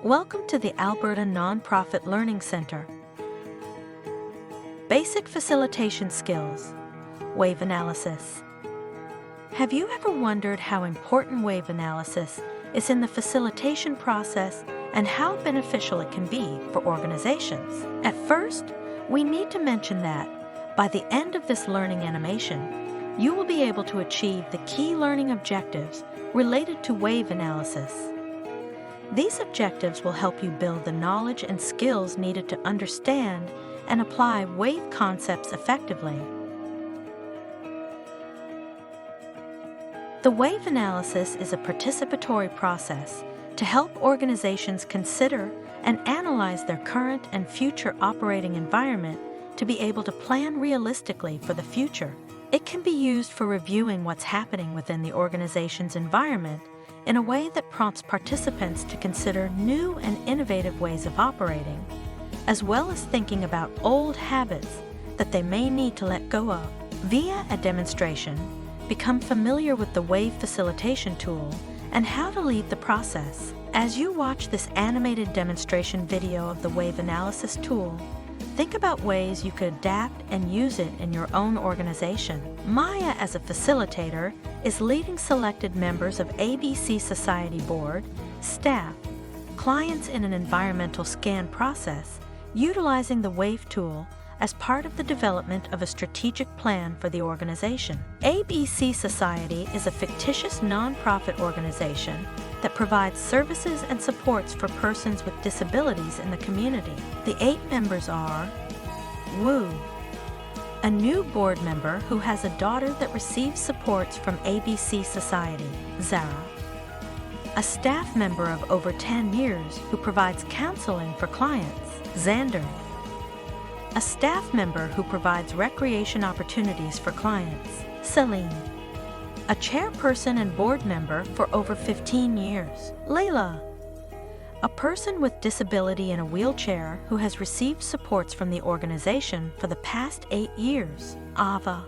Welcome to the Alberta Nonprofit Learning Centre. Basic Facilitation Skills, WAVE Analysis. Have you ever wondered how important WAVE analysis is in the facilitation process and how beneficial it can be for organizations? At first, we need to mention that by the end of this learning animation, you will be able to achieve the key learning objectives related to WAVE analysis. These objectives will help you build the knowledge and skills needed to understand and apply WAVE concepts effectively. The WAVE analysis is a participatory process to help organizations consider and analyze their current and future operating environment to be able to plan realistically for the future. It can be used for reviewing what's happening within the organization's environment in a way that prompts participants to consider new and innovative ways of operating, as well as thinking about old habits that they may need to let go of. Via a demonstration, become familiar with the WAVE Facilitation Tool and how to lead the process. As you watch this animated demonstration video of the WAVE Analysis Tool, think about ways you could adapt and use it in your own organization. Maya, as a facilitator, is leading selected members of ABC Society Board, staff, clients in an environmental scan process, utilizing the WAVE tool as part of the development of a strategic plan for the organization. ABC Society is a fictitious nonprofit organization that provides services and supports for persons with disabilities in the community. The 8 members are Wu, a new board member who has a daughter that receives supports from ABC Society, Zara, a staff member of over 10 years who provides counseling for clients, Xander, a staff member who provides recreation opportunities for clients, Celine, a chairperson and board member for over 15 years, Layla, a person with disability in a wheelchair who has received supports from the organization for the past 8 years, Ava,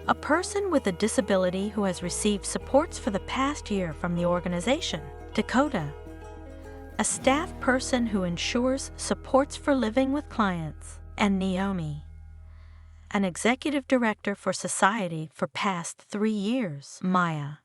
a person with a disability who has received supports for the past year from the organization, Dakota, a staff person who ensures supports for living with clients, and Naomi, an executive director for Society for past 3 years, Maya,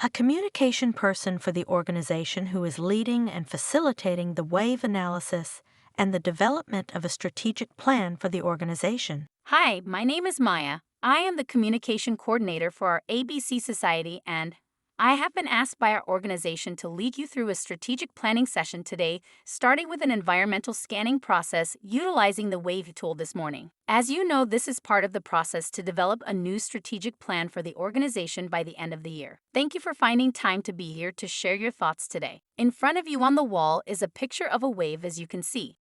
a communication person for the organization who is leading and facilitating the WAVE analysis and the development of a strategic plan for the organization. Hi, my name is Maya. I am the communication coordinator for our ABC Society, and I have been asked by our organization to lead you through a strategic planning session today, starting with an environmental scanning process utilizing the WAVE tool this morning. As you know, this is part of the process to develop a new strategic plan for the organization by the end of the year. Thank you for finding time to be here to share your thoughts today. In front of you on the wall is a picture of a wave, as you can see.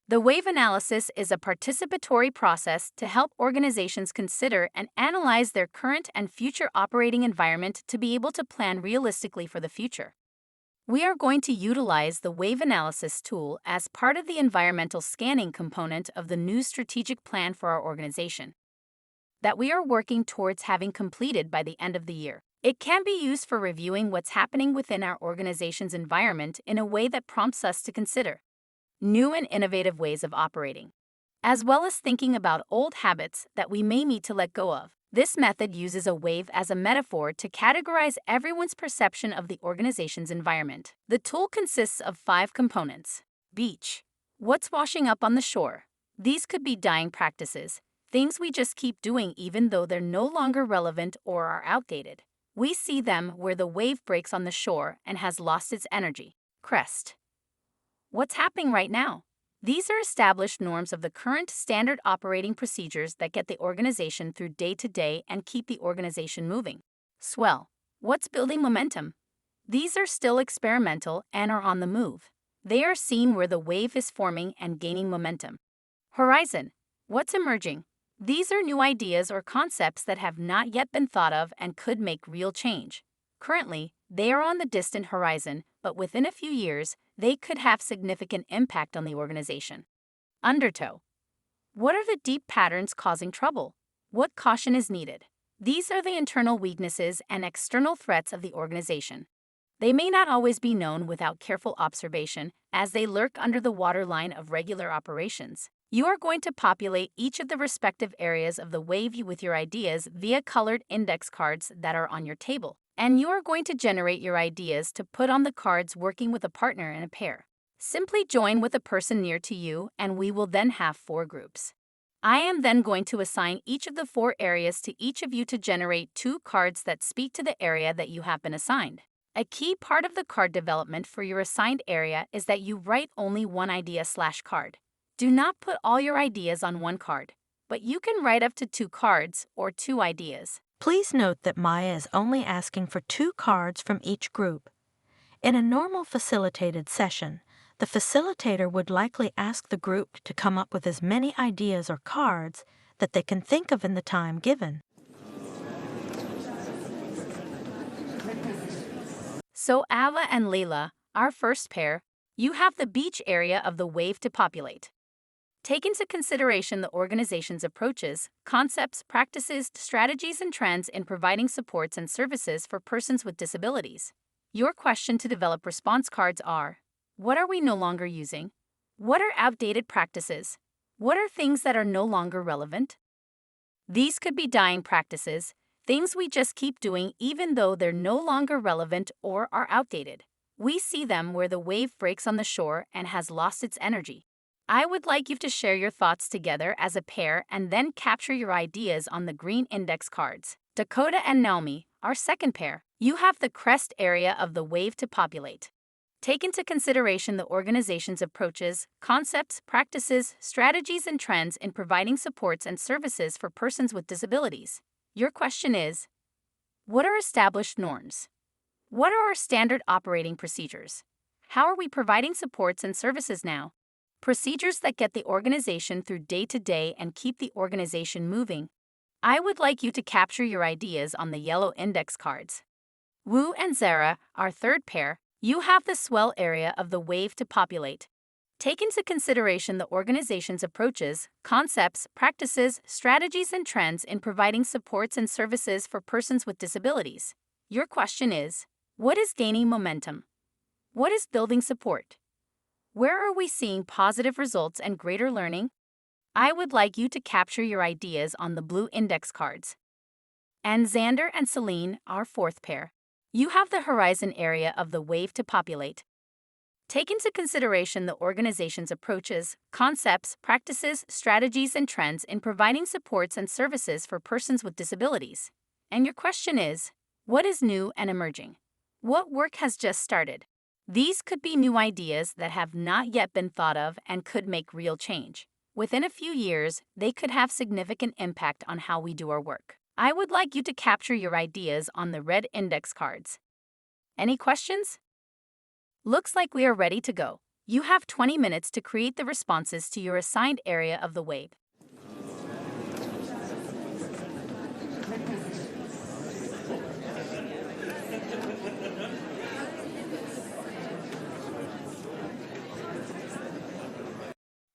The WAVE analysis is a participatory process to help organizations consider and analyze their current and future operating environment to be able to plan realistically for the future. We are going to utilize the WAVE analysis tool as part of the environmental scanning component of the new strategic plan for our organization that we are working towards having completed by the end of the year. It can be used for reviewing what's happening within our organization's environment in a way that prompts us to consider new and innovative ways of operating, as well as thinking about old habits that we may need to let go of. This method uses a wave as a metaphor to categorize everyone's perception of the organization's environment. The tool consists of 5 components. Beach. What's washing up on the shore? These could be dying practices, things we just keep doing even though they're no longer relevant or are outdated. We see them where the wave breaks on the shore and has lost its energy. Crest. What's happening right now? These are established norms of the current standard operating procedures that get the organization through day to day and keep the organization moving. Swell. What's building momentum? These are still experimental and are on the move. They are seen where the wave is forming and gaining momentum. Horizon. What's emerging? These are new ideas or concepts that have not yet been thought of and could make real change. Currently, they are on the distant horizon, but within a few years, they could have significant impact on the organization. Undertow. What are the deep patterns causing trouble? What caution is needed? These are the internal weaknesses and external threats of the organization. They may not always be known without careful observation, as they lurk under the waterline of regular operations. You are going to populate each of the respective areas of the WAVE with your ideas via colored index cards that are on your table. And you are going to generate your ideas to put on the cards working with a partner in a pair. Simply join with a person near to you, and we will then have 4 groups. I am then going to assign each of the 4 areas to each of you to generate 2 cards that speak to the area that you have been assigned. A key part of the card development for your assigned area is that you write only one idea/card. Do not put all your ideas on one card, but you can write up to 2 cards or 2 ideas. Please note that Maya is only asking for 2 cards from each group. In a normal facilitated session, the facilitator would likely ask the group to come up with as many ideas or cards that they can think of in the time given. So Ava and Leila, our first pair, you have the beach area of the WAVE to populate. Take into consideration the organization's approaches, concepts, practices, strategies, and trends in providing supports and services for persons with disabilities. Your question to develop response cards are: what are we no longer using? What are outdated practices? What are things that are no longer relevant? These could be dying practices, things we just keep doing even though they're no longer relevant or are outdated. We see them where the wave breaks on the shore and has lost its energy. I would like you to share your thoughts together as a pair and then capture your ideas on the green index cards. Dakota and Naomi, our second pair, you have the crest area of the WAVE to populate. Take into consideration the organization's approaches, concepts, practices, strategies, and trends in providing supports and services for persons with disabilities. Your question is: what are established norms? What are our standard operating procedures? How are we providing supports and services now? Procedures that get the organization through day-to-day and keep the organization moving. I would like you to capture your ideas on the yellow index cards. Wu and Zara, our third pair, you have the swell area of the WAVE to populate. Take into consideration the organization's approaches, concepts, practices, strategies, and trends in providing supports and services for persons with disabilities. Your question is: what is gaining momentum? What is building support? Where are we seeing positive results and greater learning? I would like you to capture your ideas on the blue index cards. And Xander and Celine, our fourth pair, you have the horizon area of the WAVE to populate. Take into consideration the organization's approaches, concepts, practices, strategies, and trends in providing supports and services for persons with disabilities. And your question is: what is new and emerging? What work has just started? These could be new ideas that have not yet been thought of and could make real change. Within a few years, they could have significant impact on how we do our work. I would like you to capture your ideas on the red index cards. Any questions? Looks like we are ready to go. You have 20 minutes to create the responses to your assigned area of the WAVE.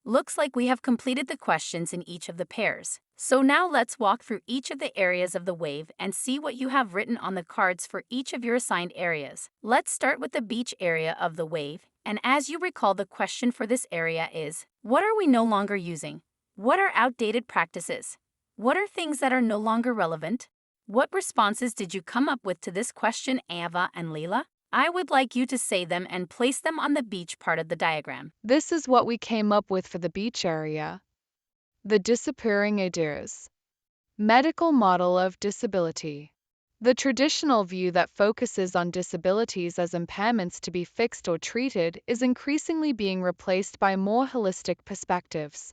Looks like we have completed the questions in each of the pairs. So now let's walk through each of the areas of the WAVE and see what you have written on the cards for each of your assigned areas. Let's start with the beach area of the WAVE, and as you recall, the question for this area is: what are we no longer using? What are outdated practices? What are things that are no longer relevant? What responses did you come up with to this question, Ava and Leila? I would like you to say them and place them on the beach part of the diagram. This is what we came up with for the beach area. The disappearing ideas. Medical model of disability. The traditional view that focuses on disabilities as impairments to be fixed or treated is increasingly being replaced by more holistic perspectives.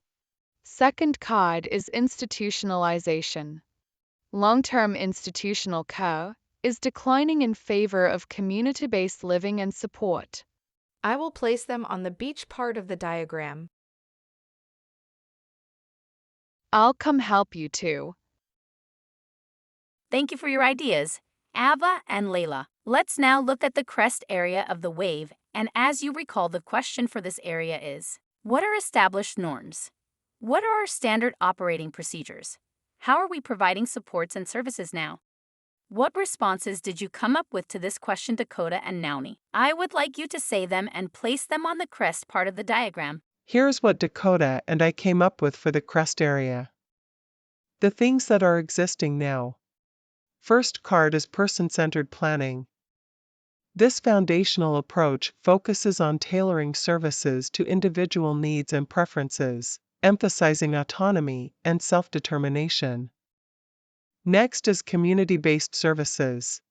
Second card is institutionalization. Long-term institutional care is declining in favor of community-based living and support. I will place them on the beach part of the diagram. I'll come help you too. Thank you for your ideas, Ava and Leila. Let's now look at the crest area of the WAVE, and as you recall, the question for this area is: what are established norms? What are our standard operating procedures? How are we providing supports and services now? What responses did you come up with to this question, Dakota and Naomi? I would like you to say them and place them on the crest part of the diagram. Here's what Dakota and I came up with for the crest area. The things that are existing now. First card is person-centered planning. This foundational approach focuses on tailoring services to individual needs and preferences, emphasizing autonomy and self-determination. Next is community-based services.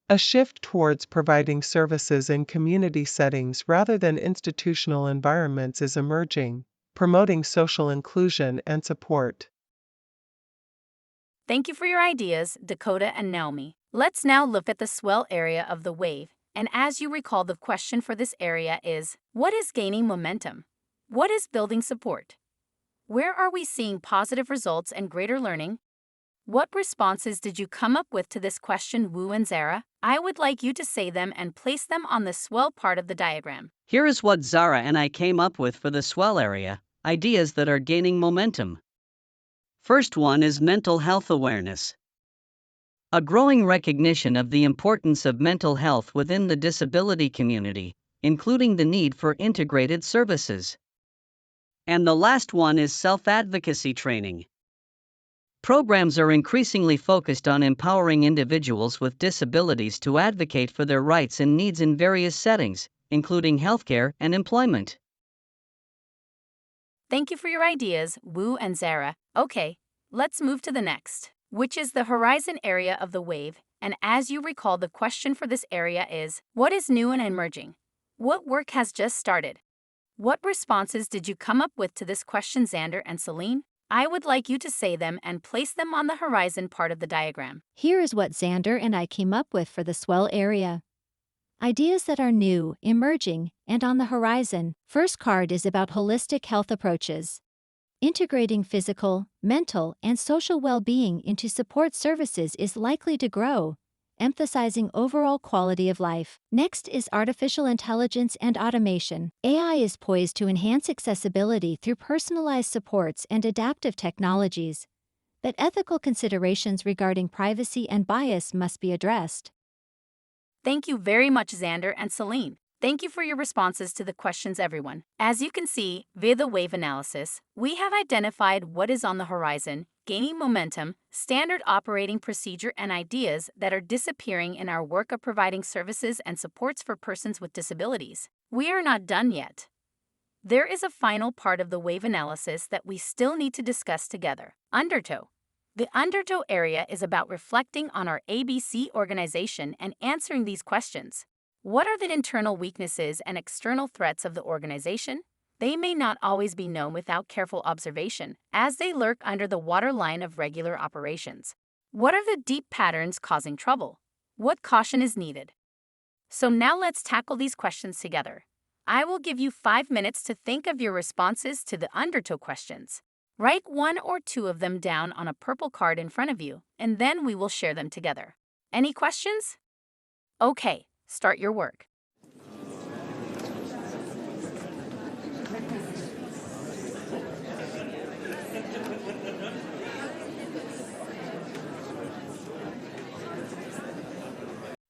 A shift towards providing services in community settings rather than institutional environments is emerging, promoting social inclusion and support. Thank you for your ideas, Dakota and Naomi. Let's now look at the swell area of the wave. And as you recall, the question for this area is, what is gaining momentum? What is building support? Where are we seeing positive results and greater learning? What responses did you come up with to this question, Wu and Zara? I would like you to say them and place them on the swell part of the diagram. Here is what Zara and I came up with for the swell area, ideas that are gaining momentum. First one is mental health awareness. A growing recognition of the importance of mental health within the disability community, including the need for integrated services. And the last one is self-advocacy training. Programs are increasingly focused on empowering individuals with disabilities to advocate for their rights and needs in various settings, including healthcare and employment. Thank you for your ideas, Wu and Zara. Okay, let's move to the next, which is the horizon area of the wave. And as you recall, the question for this area is, what is new and emerging? What work has just started? What responses did you come up with to this question, Xander and Celine? I would like you to say them and place them on the horizon part of the diagram. Here is what Xander and I came up with for the swell area. Ideas that are new, emerging, and on the horizon. First card is about holistic health approaches. Integrating physical, mental, and social well-being into support services is likely to grow, emphasizing overall quality of life. Next is artificial intelligence and automation. AI is poised to enhance accessibility through personalized supports and adaptive technologies, but ethical considerations regarding privacy and bias must be addressed. Thank you very much, Xander and Celine. Thank you for your responses to the questions, everyone. As you can see, via the wave analysis, we have identified what is on the horizon, gaining momentum, standard operating procedure, and ideas that are disappearing in our work of providing services and supports for persons with disabilities. We are not done yet. There is a final part of the wave analysis that we still need to discuss together. Undertow. The undertow area is about reflecting on our ABC organization and answering these questions. What are the internal weaknesses and external threats of the organization? They may not always be known without careful observation, as they lurk under the waterline of regular operations. What are the deep patterns causing trouble? What caution is needed? So now let's tackle these questions together. I will give you 5 minutes to think of your responses to the undertow questions. Write 1 or 2 of them down on a purple card in front of you, and then we will share them together. Any questions? Okay, start your work.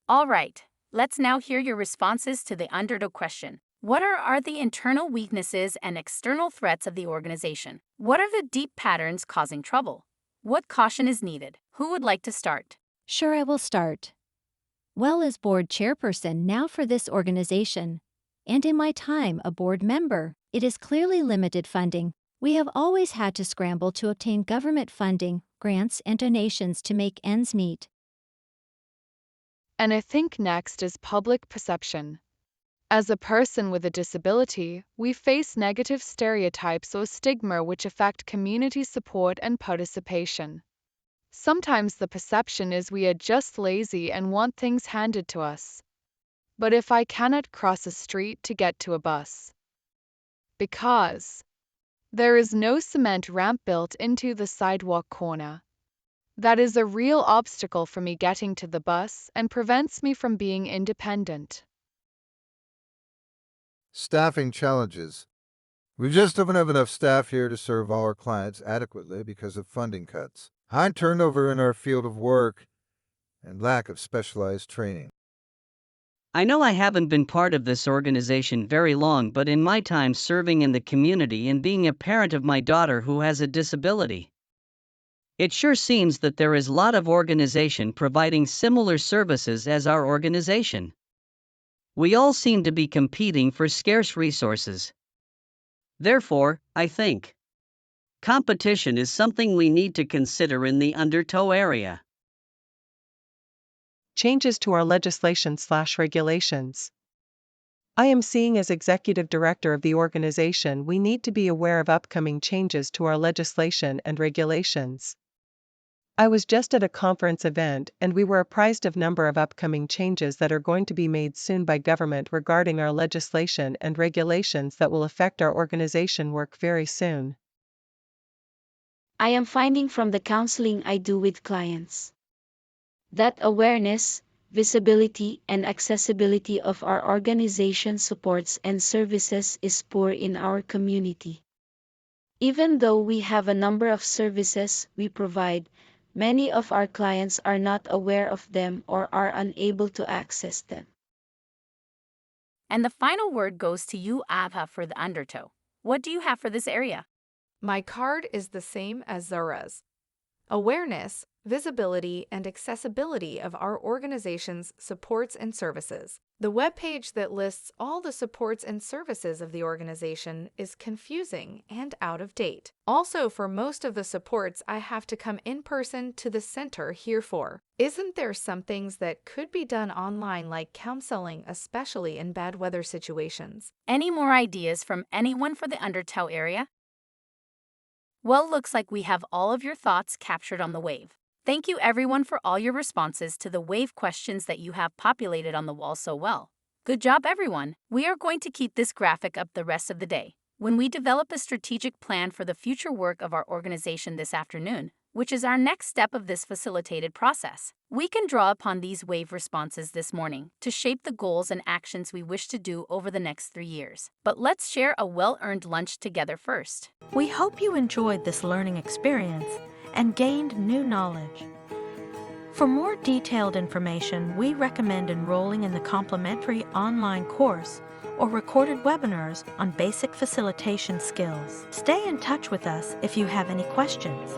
All right, let's now hear your responses to the undertow question. What are the internal weaknesses and external threats of the organization? What are the deep patterns causing trouble? What caution is needed? Who would like to start? Sure, I will start. Well, as board chairperson now for this organization, and in my time a board member, it is clearly limited funding. We have always had to scramble to obtain government funding, grants, and donations to make ends meet. And I think next is public perception. As a person with a disability, we face negative stereotypes or stigma which affect community support and participation. Sometimes the perception is we are just lazy and want things handed to us. But if I cannot cross a street to get to a bus, because there is no cement ramp built into the sidewalk corner, that is a real obstacle for me getting to the bus and prevents me from being independent. Staffing challenges. We just don't have enough staff here to serve all our clients adequately because of funding cuts. High turnover in our field of work and lack of specialized training. I know I haven't been part of this organization very long, but in my time serving in the community and being a parent of my daughter who has a disability, it sure seems that there is a lot of organization providing similar services as our organization. We all seem to be competing for scarce resources. Therefore, I think competition is something we need to consider in the Undertow area. Changes to our legislation/regulations. I am seeing as executive director of the organization, we need to be aware of upcoming changes to our legislation and regulations. I was just at a conference event and we were apprised of number of upcoming changes that are going to be made soon by government regarding our legislation and regulations that will affect our organization work very soon. I am finding from the counseling I do with clients that awareness, visibility, and accessibility of our organization supports and services is poor in our community. Even though we have a number of services we provide, many of our clients are not aware of them or are unable to access them. And the final word goes to you, Abha, for the Undertow. What do you have for this area? My card is the same as Zara's. Awareness, visibility, and accessibility of our organization's supports and services. The webpage that lists all the supports and services of the organization is confusing and out of date. Also, for most of the supports, I have to come in person to the center here for. Isn't there some things that could be done online, like counseling, especially in bad weather situations? Any more ideas from anyone for the Undertow area? Well, looks like we have all of your thoughts captured on the WAVE. Thank you everyone for all your responses to the WAVE questions that you have populated on the wall so well. Good job everyone! We are going to keep this graphic up the rest of the day. When we develop a strategic plan for the future work of our organization this afternoon, which is our next step of this facilitated process, we can draw upon these WAVE responses this morning to shape the goals and actions we wish to do over the next 3 years. But let's share a well-earned lunch together first. We hope you enjoyed this learning experience and gained new knowledge. For more detailed information, we recommend enrolling in the complimentary online course or recorded webinars on basic facilitation skills. Stay in touch with us if you have any questions.